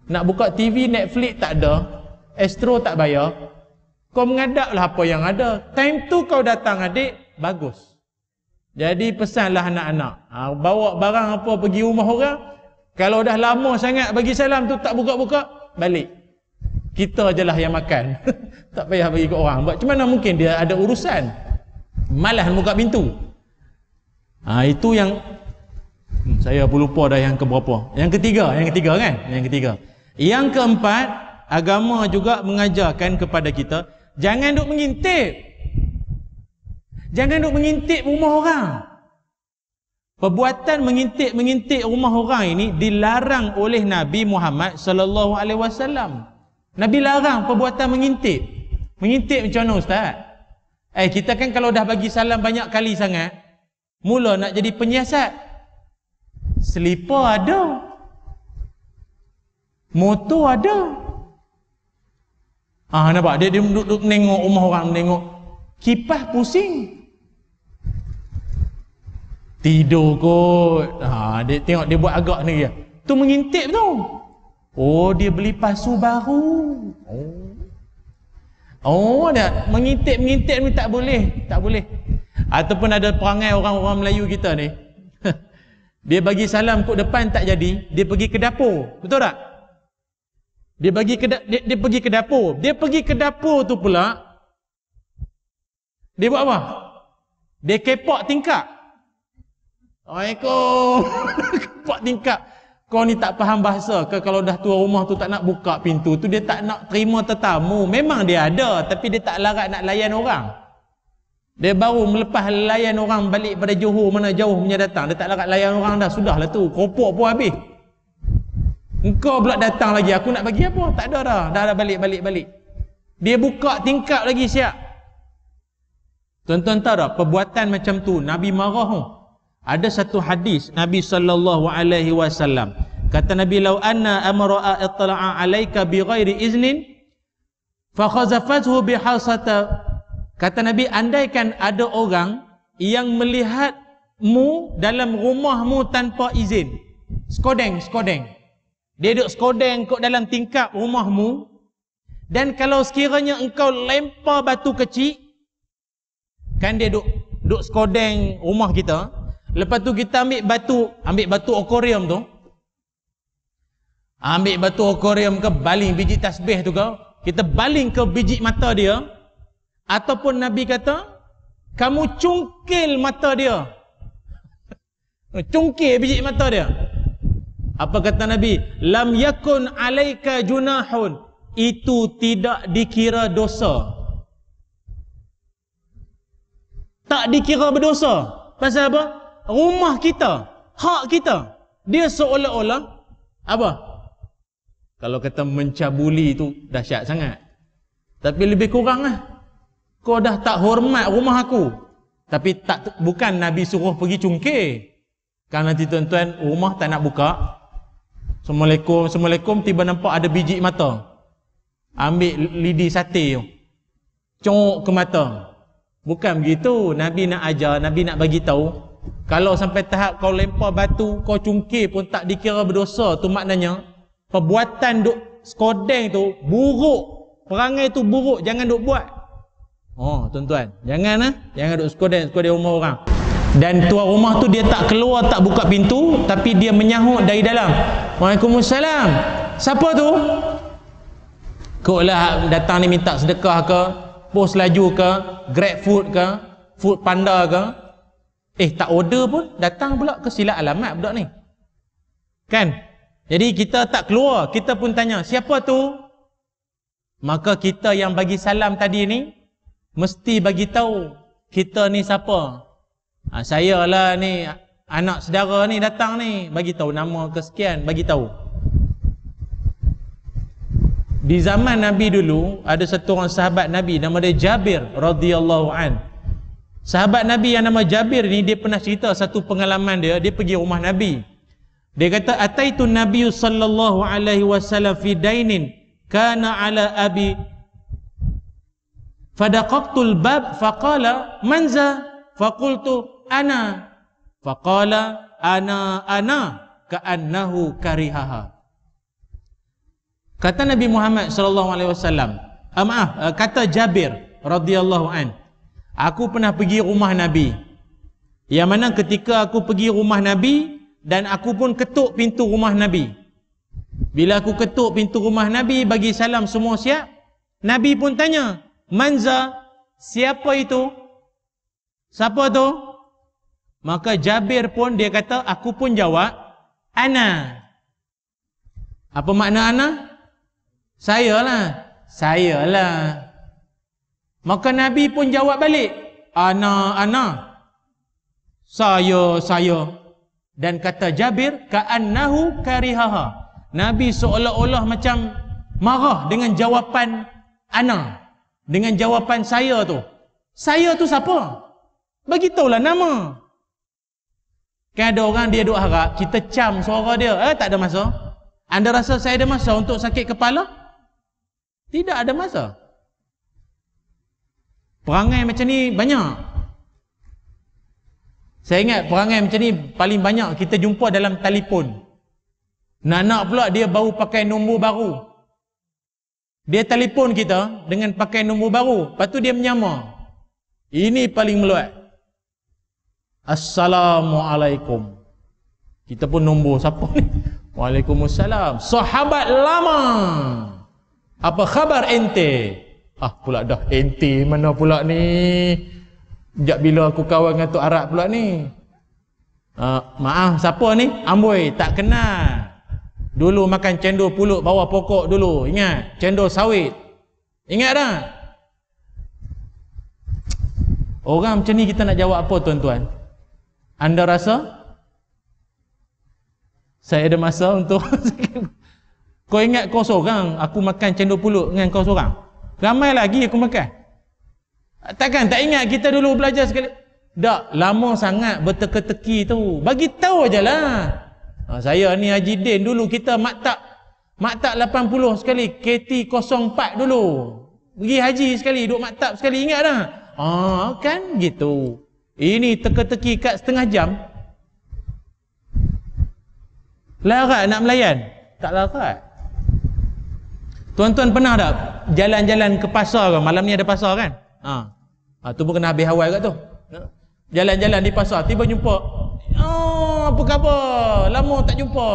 Nak buka TV, Netflix tak ada, Astro tak bayar. Kau mengadaplah apa yang ada. Time tu kau datang adik, bagus. Jadi pesanlah anak-anak, bawa barang apa pergi rumah orang, kalau dah lama sangat bagi salam tu tak buka-buka, balik. Kita je lah yang makan. Tak payah bagi ke orang. Macam mana mungkin dia ada urusan, malas buka pintu. Itu yang saya pun lupa dah yang keberapa. Yang ketiga kan? Yang ketiga. Yang keempat, agama juga mengajarkan kepada kita, jangan duk mengintip. Jangan duk mengintip rumah orang. Perbuatan mengintip rumah orang ini dilarang oleh Nabi Muhammad sallallahu alaihi wasallam. Nabi larang perbuatan mengintip. Mengintip macam mana ustaz? Kita kan kalau dah bagi salam banyak kali sangat, mula nak jadi penyiasat. Selipar ada. Motor ada. Nampak? Dia duduk menengok rumah orang, menengok. Kipas pusing. Tidur kot. Dia tengok dia buat agak ni dia. Tu mengintip tu. Oh, dia beli pasu baru. Dah mengintip ni tak boleh. Tak boleh. Ataupun ada perangai orang-orang Melayu kita ni. Dia bagi salam kat depan tak jadi, dia pergi ke dapur. Betul tak? Dia pergi ke dapur. Dia pergi ke dapur tu pula. Dia buat apa? Dia kepak tingkap. Assalamualaikum. Kepak tingkap. Kau ni tak faham bahasa ke? Kalau dah tua rumah tu tak nak buka pintu tu, dia tak nak terima tetamu. Memang dia ada, tapi dia tak larat nak layan orang. Dia baru melepas layan orang balik pada Johor, mana jauh punya datang. Dia tak larat layan orang dah. Sudahlah tu, keropok pun habis. Engkau pula datang lagi, aku nak bagi apa? Tak ada dah. Dah balik. Dia buka tingkap lagi siap. Tuan-tuan tahu tak, perbuatan macam tu Nabi marah tu. Ada satu hadis Nabi sallallahu alaihi wasallam. Kata Nabi, "Lau anna amra'a ittala'a 'alaika bighairi iznin fa khazafathu bihasata." Kata Nabi, andaikan ada orang yang melihatmu dalam rumahmu tanpa izin. Skodeng. Dia duduk skodeng kat dalam tingkap rumahmu, dan kalau sekiranya engkau lempar batu kecil, kan dia duduk skodeng rumah kita, lepas tu kita ambil batu akuarium tu, ambil batu akuarium ke, baling biji tasbih tu ke, kita baling ke biji mata dia, ataupun Nabi kata kamu cungkil mata dia. Cungkil biji mata dia. Apa kata Nabi? Lam yakun alaika junahun. Itu tidak dikira dosa. Tak dikira berdosa. Pasal apa? Rumah kita, hak kita. Dia seolah-olah apa? Kalau kata mencabuli tu dahsyat sangat. Tapi lebih kurang lah. Kau dah tak hormat rumah aku. Tapi bukan Nabi suruh pergi cungkir. Kan nanti tuan-tuan rumah tak nak buka. Assalamualaikum, tiba nampak ada biji mata. Ambil lidi sate tu, congok ke mata. Bukan begitu. Nabi nak ajar, Nabi nak bagi tahu, kalau sampai tahap kau lempar batu, kau cungkir pun tak dikira berdosa. Tu maknanya perbuatan duk skodeng tu buruk. Perangai tu buruk, jangan duk buat. Tuan-tuan, jangan duk skodeng rumah orang. Dan tuan rumah tu dia tak keluar, tak buka pintu, tapi dia menyahut dari dalam. Waalaikumsalam. Siapa tu? Kau lah datang ni minta sedekah ke, pos laju ke, Grab food ke, Food Panda ke. Tak order pun datang pula ke silap alamat budak ni. Kan? Jadi kita tak keluar, kita pun tanya, siapa tu? Maka kita yang bagi salam tadi ni mesti bagi tahu kita ni siapa. Saya lah ni, anak saudara ni datang ni, bagi tahu nama kesekian, bagi tahu. Di zaman Nabi dulu ada satu orang sahabat Nabi nama dia Jabir radhiyallahu an. Sahabat Nabi yang nama Jabir ni, dia pernah cerita satu pengalaman dia pergi rumah Nabi. Dia kata, ataitu Nabi sallallahu alaihi wasallam fi dainin kana ala abi fadaqaqtul bab faqala manza faqultu ana faqala ana ka'annahu karihaha. Kata Nabi Muhammad sallallahu alaihi wasallam, kata Jabir radhiyallahu an, aku pernah pergi rumah Nabi. Yang mana ketika aku pergi rumah Nabi dan aku pun ketuk pintu rumah Nabi. Bila aku ketuk pintu rumah Nabi, bagi salam semua siap, Nabi pun tanya, manza, siapa itu? Siapa tu? Maka Jabir pun dia kata, aku pun jawab, ana. Apa makna ana? Saya lah. Maka Nabi pun jawab balik, ana. Saya. Dan kata Jabir, ka'annahu karihaha. Nabi seolah-olah macam marah dengan jawapan ana, dengan jawapan saya tu. Saya tu siapa? Bagitahulah nama. Kan ada orang dia duk harap kita cam suara dia. Tak ada masa. Anda rasa saya ada masa untuk sakit kepala? Tidak ada masa. Perangai macam ni banyak. Saya ingat perangai macam ni paling banyak kita jumpa dalam telefon. Nak pula dia baru pakai nombor baru. Dia telefon kita dengan pakai nombor baru. Lepas tu dia menyamar. Ini paling meluat. Assalamualaikum. Kita pun nombor siapa ni? Waalaikumsalam. Sahabat lama. Apa khabar ente? Pula dah ente mana pula ni? Sejak bila aku kawan dengan Tok Arab pula ni? Maaf, siapa ni? Amboi, tak kenal. Dulu makan cendol pulut bawah pokok dulu. Ingat? Cendol sawit. Ingat tak? Orang macam ni kita nak jawab apa tuan-tuan? Anda rasa saya ada masa untuk kau ingat kau seorang aku makan cendol pulut dengan kau seorang? Ramai lagi aku makan. Takkan tak ingat kita dulu belajar sekali? Tak, lama sangat berteka-teki tu. Bagi tahu aje lah. Saya ni Haji Din dulu kita maktab 80 sekali, KT 04 dulu. Pergi haji sekali, duduk maktab sekali, ingat tak? Kan gitu. Ini teka-teki kat setengah jam. Larat nak melayan? Tak larat. Tuan-tuan pernah tak jalan-jalan ke pasar kan? Malam ni ada pasar kan? Tu pun kena habis awal kat tu. Jalan-jalan di pasar, tiba jumpa. Apa khabar? Lama tak jumpa.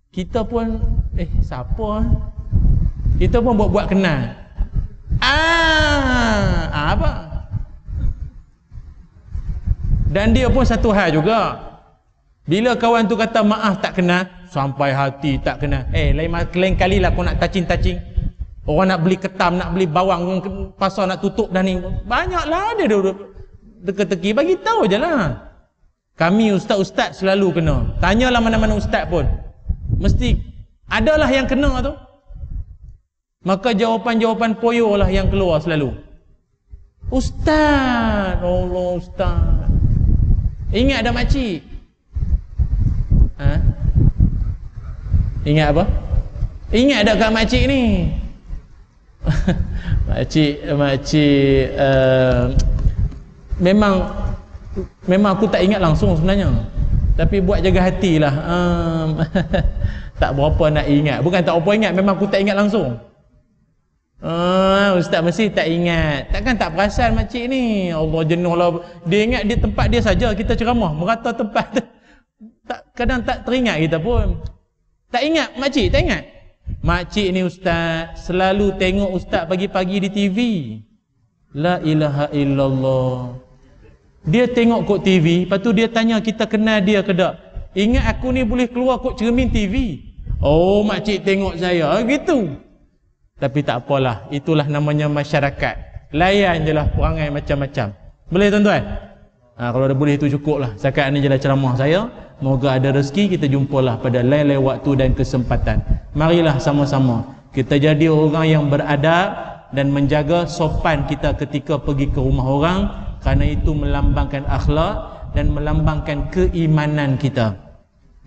Kita pun, siapa? Kita pun buat kenal. Apa? Dan dia pun satu hal juga. Bila kawan tu kata maaf tak kenal, sampai hati tak kenal. Lain kali lah kau nak touching. Orang nak beli ketam, nak beli bawang, pasar nak tutup dah ni. Banyaklah dia teka-teki. Bagi tahu je lah. Kami ustaz-ustaz selalu kena. Tanyalah mana-mana ustaz pun. Mesti adalah yang kena tu. Maka jawapan-jawapan poyo lah yang keluar selalu. Ustaz. Allah ustaz. Ingat dah makcik? Ingat apa? Ingat dah kat makcik ni? Makcik memang aku tak ingat langsung sebenarnya. Tapi buat jaga hatilah. Tak berapa nak ingat. Bukan tak berapa ingat, memang aku tak ingat langsung. Ustaz mesti tak ingat. Takkan tak perasan makcik ni. Allah jenuh lah. Dia ingat di tempat dia saja kita ceramah, merata tempat tu. Kadang tak teringat kita pun. Tak ingat makcik, tak ingat. Makcik ni ustaz selalu tengok ustaz pagi-pagi di TV. La ilaha illallah. Dia tengok kot TV, lepas tu dia tanya kita kenal dia ke tak. Ingat aku ni boleh keluar kot cermin TV. Oh, makcik tengok saya gitu. Tapi tak apalah, itulah namanya masyarakat. Layan je lah perangai macam-macam. Boleh tuan-tuan? Kalau dah boleh tu cukup lah. Setakat ni je lah ceramah saya. Moga ada rezeki kita jumpalah pada lain-lain waktu dan kesempatan. Marilah sama-sama kita jadi orang yang beradab dan menjaga sopan kita ketika pergi ke rumah orang, kerana itu melambangkan akhlak dan melambangkan keimanan kita.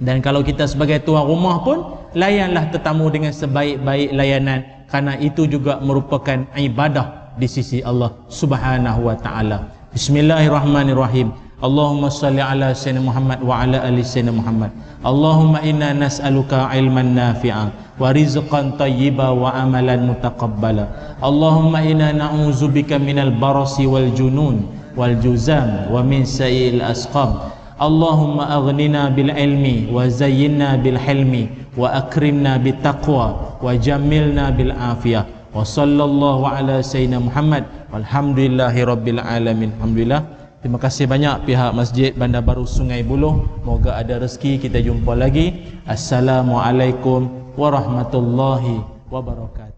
Dan kalau kita sebagai tuan rumah pun, layanlah tetamu dengan sebaik-baik layanan, kerana itu juga merupakan ibadah di sisi Allah Subhanahu wa taala. Bismillahirrahmanirrahim. Allahumma salli ala sayyidina Muhammad wa ala ali sayyidina Muhammad. Allahumma inna nas'aluka ilman nafi'a wa rizqan tayyiba wa amalan mutaqabbala. Allahumma inna na'udzubika minal barasi wal junun wal juzam wa min sayyil asqam. Allahumma aghnina bil ilmi wa zayyinna bil hilmi wa akrimna bit taqwa wa jammilna bil afiyah. Wa sallallahu ala sayyidina Muhammad walhamdulillahi rabbil alamin. Alhamdulillah. Terima kasih banyak pihak Masjid Bandar Baru Sungai Buloh. Moga ada rezeki kita jumpa lagi. Assalamualaikum warahmatullahi wabarakatuh.